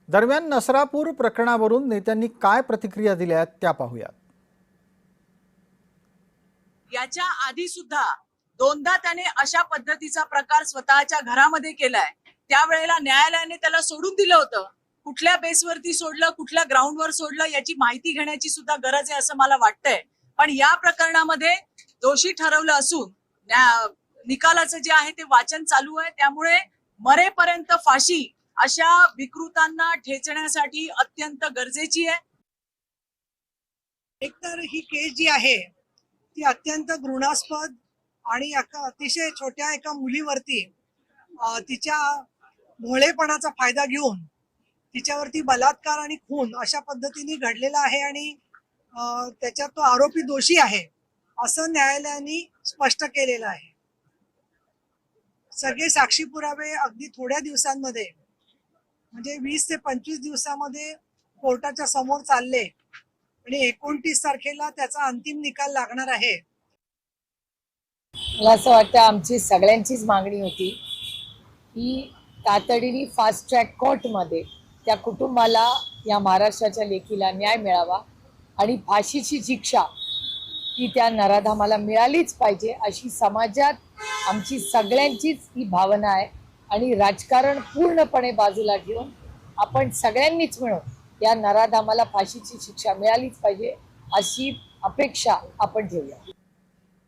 दरम्यान नसरापूर प्रकरणावरून नेत्यांनी काय प्रतिक्रिया दिल्या त्या पाहूयात। याच्या आधी सुद्धा दोनदा त्याने अशा पद्धतीचा प्रकार स्वतःच्या घरामध्ये केलाय। त्यावेळेला न्यायालयाने त्याला सोडून दिलं होतं। कुठल्या बेसवरती सोडलं, कुठल्या ग्राउंडवर सोडलं याची माहिती घेण्याची सुद्धा गरज आहे असं मला वाटतंय। पण या प्रकरणामध्ये दोषी ठरवलं असून निकालाचं जे आहे ते वाचन चालू आहे। त्यामुळे मरेपर्यंत फाशी अशा विकृतांना ठेचण्यासाठी अत्यंत गरजेची आहे। एकतर ही केस जी आहे ती अत्यंत घृणास्पद आणि अतिशय छोट्या एका मुलीवरती तिच्या भोळेपणाचा फायदा घेऊन तिच्यावरती बलात्कार आणि खून अशा पद्धतीने घडलेला आहे आणि त्याच्यात तो आरोपी दोषी आहे असं न्यायालयाने स्पष्ट केलेलं आहे। सगळे साक्षी पुरावे अगदी थोड्या दिवसांमध्ये म्हणजे 20 ते 25 दिवसामध्ये कोर्टाच्या समोर चालले आणि 29 तारखेला त्याचा अंतिम निकाल लागणार आहे। मला असं वाटतं आमची सगळ्यांचीच मागणी होती की तातडीने फास्ट ट्रॅक कोर्टमध्ये त्या कुटुंबाला, या महाराष्ट्राच्या लेकीला न्याय मिळावा आणि फाशीची शिक्षा ही त्या नराधामाला मिळालीच पाहिजे अशी समाजात आमची सगळ्यांचीच ही भावना आहे। आणि राजकारण पूर्णपणे बाजूला ठेवून आपण सगळ्यांनीच मिळून या नराधामाला फाशीची शिक्षा मिळालीच पाहिजे अशी अपेक्षा आपण ठेवूया।